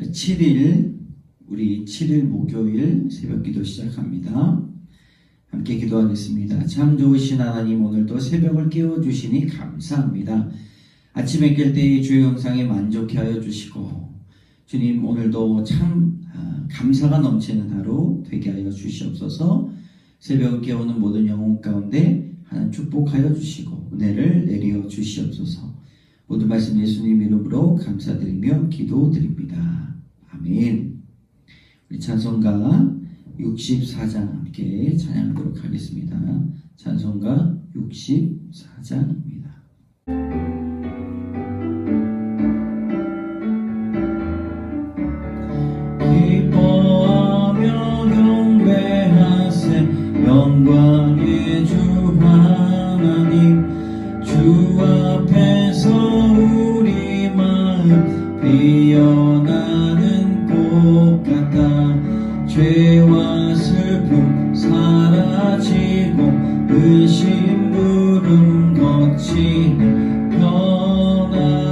우리 7일 목요일 새벽기도 시작합니다. 함께 기도하겠습니다. 참 좋으신 하나님, 오늘도 새벽을 깨워주시니 감사합니다. 아침에 깰 때의 주의 영상에 만족해 하여 주시고, 주님 오늘도 참 감사가 넘치는 하루 되게 하여 주시옵소서. 새벽을 깨우는 모든 영혼 가운데 하나님 축복하여 주시고 은혜를 내려 주시옵소서. 모든 말씀 예수님 이름으로 감사드리며 기도드립니다. 아멘. 우리 찬송가 64장 함께 찬양하도록 하겠습니다. 찬송가 64장입니다. 기뻐하며 경배하세 영광의 주 하나님, 주 앞에서 우리 마음 피어나는 꽃 같아 죄와 슬픔 사라지고 의심 부름 거치는 변함없는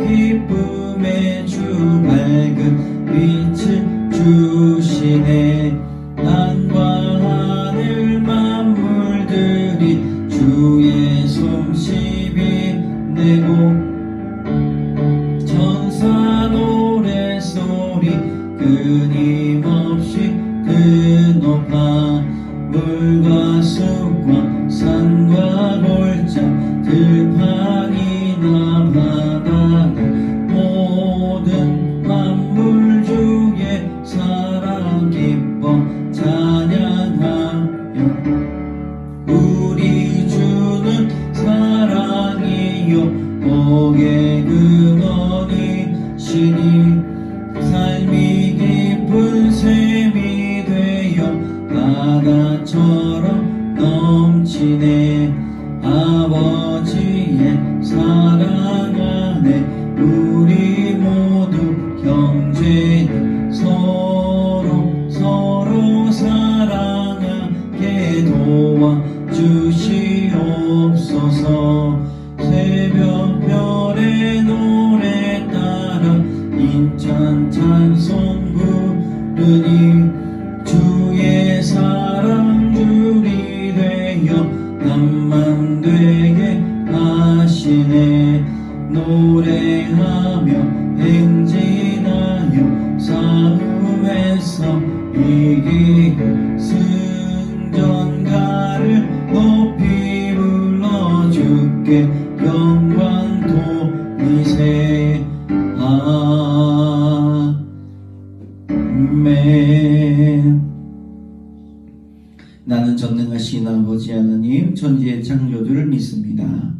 기쁨의 주 밝은 빛을 주시네. 땅과 하늘 만물들이 주의 솜씨 빛내고 천사 노래소리 끊임없이 드높아 물과 숲과 산과 골짜 들판이나 바다나 모든 만물 주의 사랑 기뻐 찬양하며 우리 주는 사랑이요 복의 근원이시니 삶이 깊은 샘이 되어 바다처럼 넘치네. 아버지의 사랑 안에 우리 모두 형제니 서로 사랑하게 도와주시옵소서. 새벽별의 노래 따라 인천 찬송 부르니 주의 사랑 줄이 되어 남만 되게 하시네. 노래하며 행진하여 싸움에서 이기고 승전가를 높이 불러 주께 영광 돌리세. 아멘. 나는 전능하신 아버지 하나님, 천지의 창조주를 믿습니다.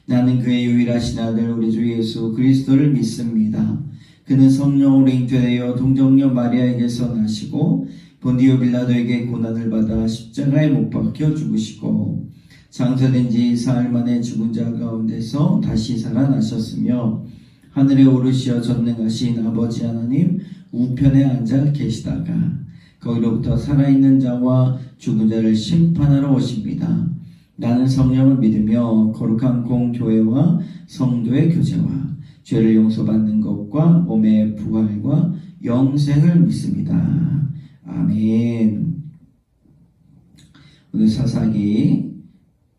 나는 그의 유일하신 아들 우리 주 예수 그리스도를 믿습니다. 그는 성령으로 잉태되어 동정녀 마리아에게서 나시고 본디오 빌라도에게 고난을 받아 십자가에 못 박혀 죽으시고 장사된 지 사흘 만에 죽은 자 가운데서 다시 살아나셨으며 하늘에 오르시어 전능하신 아버지 하나님 우편에 앉아 계시다가 거기로부터 살아있는 자와 죽은 자를 심판하러 오십니다. 나는 성령을 믿으며 거룩한 공교회와 성도의 교제와 죄를 용서받는 것과 몸의 부활과 영생을 믿습니다. 아멘. 오늘 사사기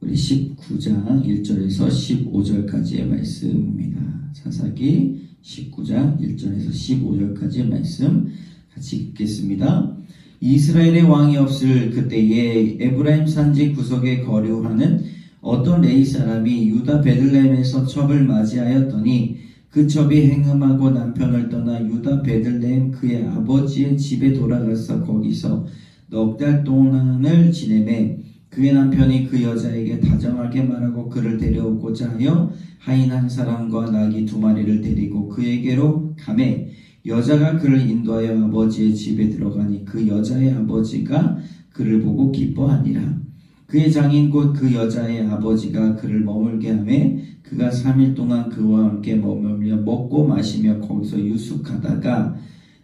우리 19장 1절에서 15절까지의 말씀입니다. 사사기 19장 1절에서 15절까지의 말씀 같이 읽겠습니다. 이스라엘의 왕이 없을 그때에 에브라임 산지 구석에 거류하는 어떤 레위 사람이 유다 베들레헴에서 첩을 맞이하였더니 그 첩이 행음하고 남편을 떠나 유다 베들레헴 그의 아버지의 집에 돌아가서 거기서 넉 달 동안을 지내매 그의 남편이 그 여자에게 다정하게 말하고 그를 데려오고자 하여 하인 한 사람과 나귀 2마리를 데리고 그에게로 가매 여자가 그를 인도하여 아버지의 집에 들어가니 그 여자의 아버지가 그를 보고 기뻐하니라. 그의 장인 곧 그 여자의 아버지가 그를 머물게 하매 그가 3일 동안 그와 함께 머물며 먹고 마시며 거기서 유숙하다가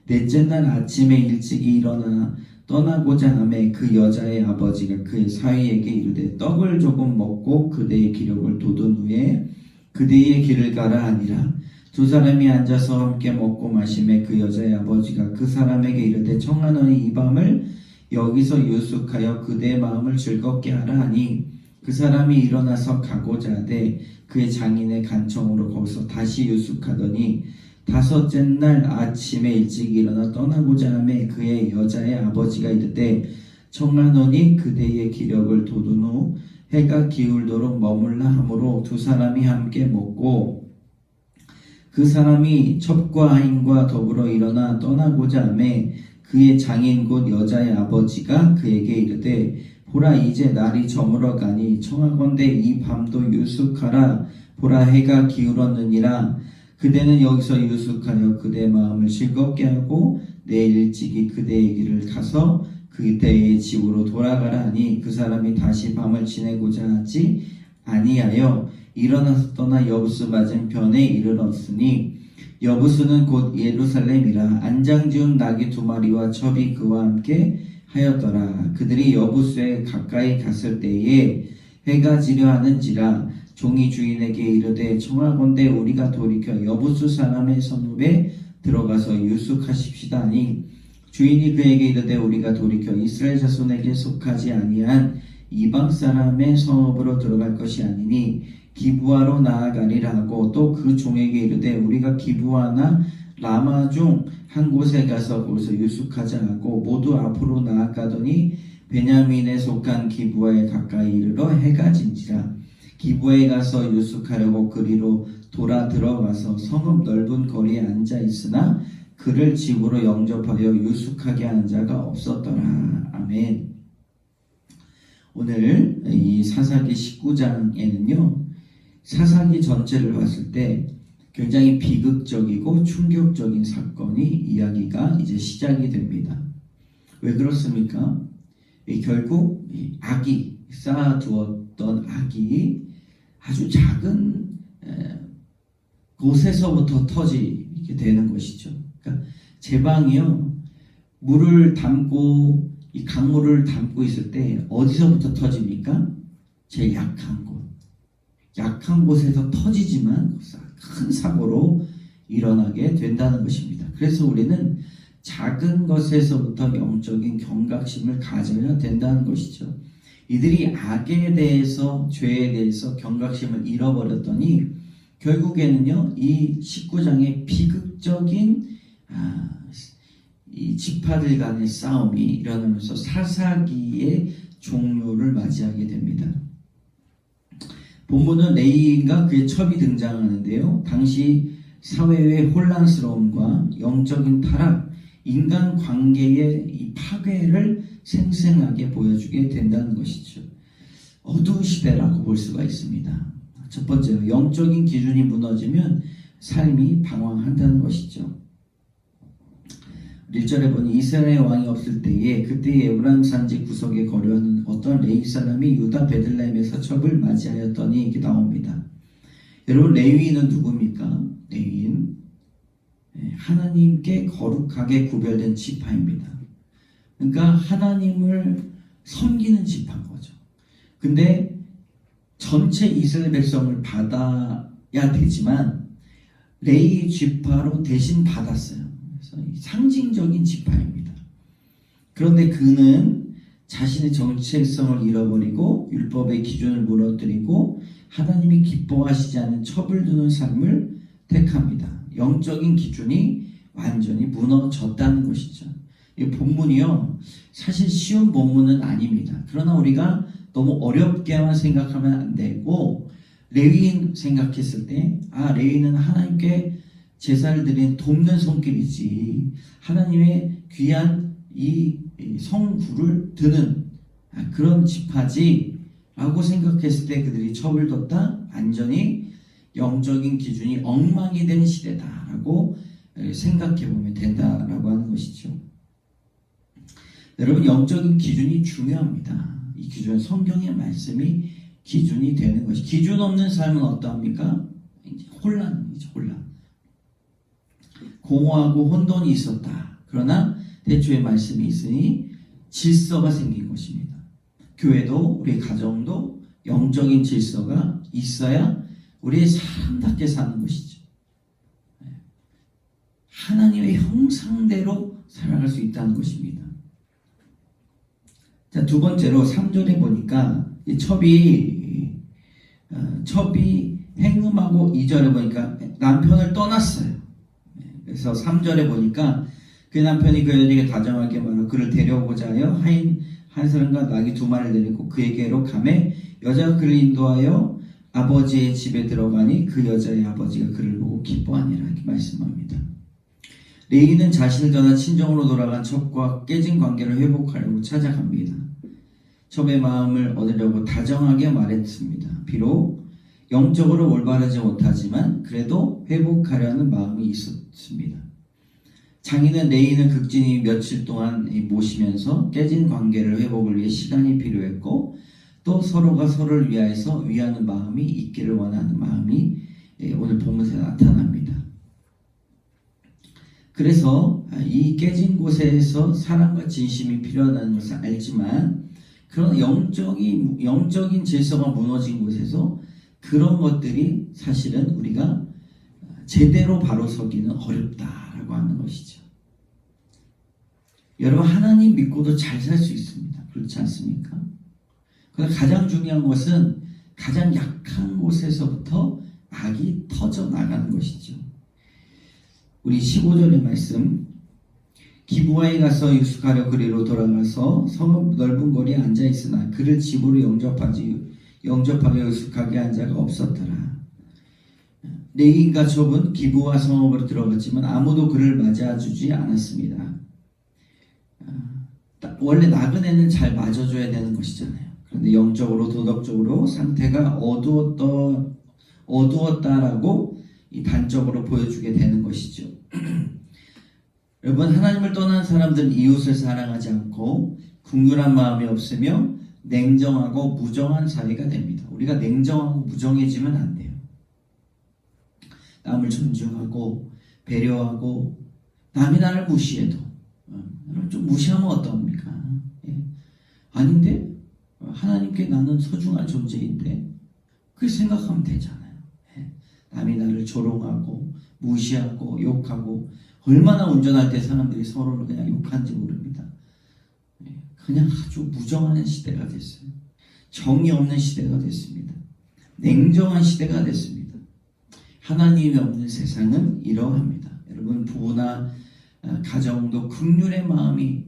넷째 날 아침에 일찍이 일어나 떠나고자 하매 그 여자의 아버지가 그의 사위에게 이르되 떡을 조금 먹고 그대의 기력을 돋운 후에 그대의 길을 가라 하니라. 두 사람이 앉아서 함께 먹고 마시매 그 여자의 아버지가 그 사람에게 이르되 청하노니 이 밤을 여기서 유숙하여 그대의 마음을 즐겁게 하라 하니 그 사람이 일어나서 가고자 하되 그의 장인의 간청으로 거기서 다시 유숙하더니 다섯째 날 아침에 일찍 일어나 떠나고자 하매 그의 여자의 아버지가 이르되 청하노니 그대의 기력을 돋운 후 해가 기울도록 머물라 하므로 두 사람이 함께 먹고 그 사람이 첩과 하인과 더불어 일어나 떠나고자 하매 그의 장인 곧 여자의 아버지가 그에게 이르되 보라 이제 날이 저물어 가니 청하건대 이 밤도 유숙하라 보라 해가 기울었느니라 그대는 여기서 유숙하여 그대의 마음을 즐겁게 하고 내일 일찍이 그대의 길을 가서 그대의 집으로 돌아가라 하니 그 사람이 다시 밤을 지내고자 하지 아니하여 일어나서 떠나 여부스 맞은편에 이르렀으니 여부스는 곧 예루살렘이라 안장지은 나귀 2마리와 첩이 그와 함께 하였더라. 그들이 여부스에 가까이 갔을 때에 해가 지려 하는지라 종이 주인에게 이르되 청하건대 우리가 돌이켜 여부스 사람의 성읍에 들어가서 유숙하십시다 하니 주인이 그에게 이르되 우리가 돌이켜 이스라엘 자손에게 속하지 아니한 이방 사람의 성읍으로 들어갈 것이 아니니 기브아로 나아가리라 하고 또 그 종에게 이르되 우리가 기브아나 라마 중 한 곳에 가서 거기서 유숙하자 하고 모두 앞으로 나아가더니 베냐민에 속한 기브아에 가까이 이르러 해가 진지라 기브아에 가서 유숙하려고 그리로 돌아 들어가서 성읍 넓은 거리에 앉아 있으나 그를 집으로 영접하여 유숙하게 한 자가 없었더라. 아멘. 오늘 이 사사기 19장에는요 사사기 전체를 봤을 때 굉장히 비극적이고 충격적인 사건이 이야기가 이제 시작이 됩니다. 왜 그렇습니까? 결국 악이 쌓아두었던 악이 아주 작은 곳에서부터 터지게 되는 것이죠. 그러니까 제 방이요 물을 담고 이 강물을 담고 있을 때 어디서부터 터집니까? 제일 약한 곳. 약한 곳에서 터지지만 큰 사고로 일어나게 된다는 것입니다. 그래서 우리는 작은 것에서부터 영적인 경각심을 가져야 된다는 것이죠. 이들이 악에 대해서 죄에 대해서 경각심을 잃어버렸더니 결국에는요 이 19장의 비극적인 이 지파들 간의 싸움이 일어나면서 사사기의 종료를 맞이하게 됩니다. 본문은 레위인과 그의 첩이 등장하는데요. 당시 사회의 혼란스러움과 영적인 타락, 인간 관계의 이 파괴를 생생하게 보여주게 된다는 것이죠. 어두운 시대라고 볼 수가 있습니다. 첫 번째로 영적인 기준이 무너지면 삶이 방황한다는 것이죠. 1절에 보니 이스라엘 왕이 없을 때에 그때 에브라임 산지 구석에 거류하는 어떤 레위 사람이 유다 베들레헴에서 첩을 맞이하였더니 이렇게 나옵니다. 여러분 레위인은 누굽니까? 레위인 하나님께 거룩하게 구별된 지파입니다. 그러니까 하나님을 섬기는 지파인 거죠. 근데 전체 이스라엘 백성을 받아야 되지만 레위 지파로 대신 받았어요. 상징적인 지파입니다. 그런데 그는 자신의 정체성을 잃어버리고 율법의 기준을 무너뜨리고 하나님이 기뻐하시지 않는 첩을 두는 삶을 택합니다. 영적인 기준이 완전히 무너졌다는 것이죠. 이 본문이요 사실 쉬운 본문은 아닙니다. 그러나 우리가 너무 어렵게만 생각하면 안 되고 레위인 생각했을 때 레위인은 하나님께 제사를 드린 돕는 손길이지 하나님의 귀한 이 성구를 드는 그런 지파지 라고 생각했을 때 그들이 첩을 뒀다 완전히 영적인 기준이 엉망이 된 시대다 라고 생각해 보면 된다라고 하는 것이죠. 여러분 영적인 기준이 중요합니다. 이 기준은 성경의 말씀이 기준이 되는 것이 기준 없는 삶은 어떠합니까? 혼란이죠. 혼란. 공허하고 혼돈이 있었다. 그러나 대초의 말씀이 있으니 질서가 생긴 것입니다. 교회도 우리 가정도 영적인 질서가 있어야 우리의 사람답게 사는 것이죠. 하나님의 형상대로 살아갈 수 있다는 것입니다. 자, 두 번째로 3절에 보니까 이 첩이 행음하고 2절에 보니까 남편을 떠났어요. 그래서 3절에 보니까 그 남편이 그 여자에게 다정하게 말하고 그를 데려오고자 하여 한 사람과 나귀 2마리를 데리고 그에게로 가매 여자가 그를 인도하여 아버지의 집에 들어가니 그 여자의 아버지가 그를 보고 기뻐하니라 이렇게 말씀합니다. 레이는 자신을 떠나 친정으로 돌아간 첩과 깨진 관계를 회복하려고 찾아갑니다. 첩의 마음을 얻으려고 다정하게 말했습니다. 비록 영적으로 올바르지 못하지만 그래도 회복하려는 마음이 있었습니다. 장인은 레이는 극진히 며칠 동안 모시면서 깨진 관계를 회복을 위해 시간이 필요했고 또 서로가 서로를 위하여서 위하는 마음이 있기를 원하는 마음이 오늘 본문에 나타납니다. 그래서 이 깨진 곳에서 사랑과 진심이 필요하다는 것을 알지만 그런 영적인 질서가 무너진 곳에서 그런 것들이 사실은 우리가 제대로 바로 서기는 어렵다라고 하는 것이죠. 여러분 하나님 믿고도 잘 살 수 있습니다. 그렇지 않습니까? 그래서 가장 중요한 것은 가장 약한 곳에서부터 악이 터져 나가는 것이죠. 우리 15절의 말씀 기브아에 가서 유숙하려 그리로 돌아가서 성읍 넓은 거리에 앉아있으나 그를 집으로 영접하게 유숙하게 한 자가 없었더라. 레이인과 첩은 기브아 성읍으로 들어갔지만 아무도 그를 맞아주지 않았습니다. 원래 나그네는 잘 맞아줘야 되는 것이잖아요. 그런데 영적으로 도덕적으로 상태가 어두웠다라고 이 단적으로 보여주게 되는 것이죠. 여러분 하나님을 떠난 사람들은 이웃을 사랑하지 않고 긍휼한 마음이 없으며 냉정하고 무정한 사회가 됩니다. 우리가 냉정하고 무정해지면 안 돼요. 남을 존중하고 배려하고 남이 나를 무시해도 좀 무시하면 어떡합니까? 아닌데 하나님께 나는 소중한 존재인데 그렇게 생각하면 되잖아요. 남이 나를 조롱하고 무시하고 욕하고 얼마나 운전할 때 사람들이 서로를 그냥 욕하는지 모릅니다. 그냥 아주 무정한 시대가 됐어요. 정이 없는 시대가 됐습니다. 냉정한 시대가 됐습니다. 하나님이 없는 세상은 이러합니다. 여러분 부부나 가정도 긍휼의 마음이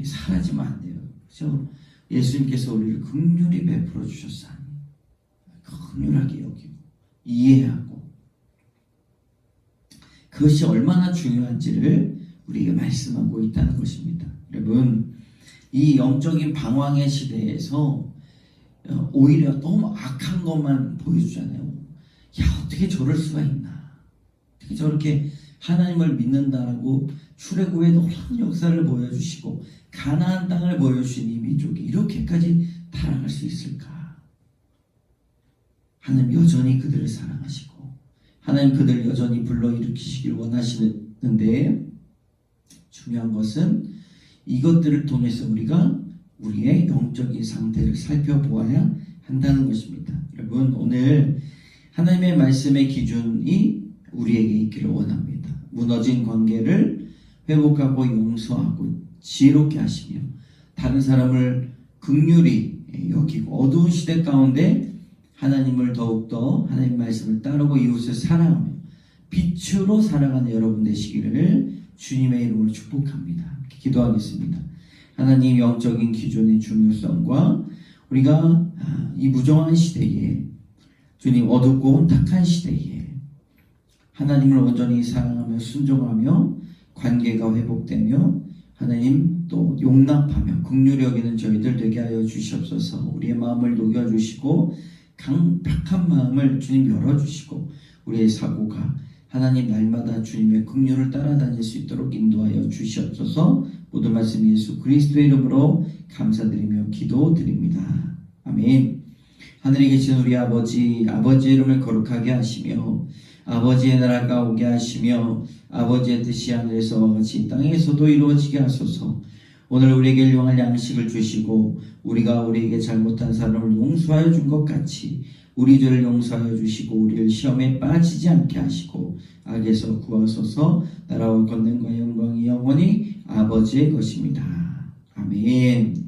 사라지면 안 돼요. 그렇죠? 예수님께서 우리를 긍휼히 베풀어 주셨사니 긍휼하게 여기고 이해하고 그것이 얼마나 중요한지를 우리에게 말씀하고 있다는 것입니다. 여러분 이 영적인 방황의 시대에서 오히려 너무 악한 것만 보여주잖아요. 야 어떻게 저럴 수가 있나, 어떻게 저렇게 하나님을 믿는다라고 출애굽의 놀라운 역사를 보여주시고 가나안 땅을 보여주신 이 민족이 이렇게까지 타락할 수 있을까? 하나님 여전히 그들을 사랑하시고 하나님 그들을 여전히 불러일으키시길 원하시는데 중요한 것은 이것들을 통해서 우리가 우리의 영적인 상태를 살펴보아야 한다는 것입니다. 여러분 오늘 하나님의 말씀의 기준이 우리에게 있기를 원합니다. 무너진 관계를 회복하고 용서하고 지혜롭게 하시며 다른 사람을 긍휼히 여기고 어두운 시대 가운데 하나님을 더욱더 하나님의 말씀을 따르고 이웃을 사랑하며 빛으로 살아가는 여러분 되시기를 주님의 이름으로 축복합니다. 기도하겠습니다. 하나님 영적인 기준의 중요성과 우리가 이 무정한 시대에 주님 어둡고 혼탁한 시대에 하나님을 온전히 사랑하며 순종하며 관계가 회복되며 하나님 또 용납하며 긍휼히 여기는 저희들 되게 하여 주시옵소서. 우리의 마음을 녹여주시고 강팍한 마음을 주님 열어주시고 우리의 사고가 하나님 날마다 주님의 긍휼을 따라다닐 수 있도록 인도하여 주시옵소서. 모든 말씀 예수 그리스도의 이름으로 감사드리며 기도드립니다. 아멘. 하늘에 계신 우리 아버지의 이름을 거룩하게 하시며 아버지의 나라가 오게 하시며 아버지의 뜻이 하늘에서와 같이 땅에서도 이루어지게 하소서. 오늘 우리에게 일용할 양식을 주시고 우리가 우리에게 잘못한 사람을 용서하여 준 것 같이 우리 죄를 용서하여 주시고 우리를 시험에 빠지지 않게 하시고 악에서 구하소서. 나라와 권능과 영광이 영원히 아버지의 것입니다. 아멘.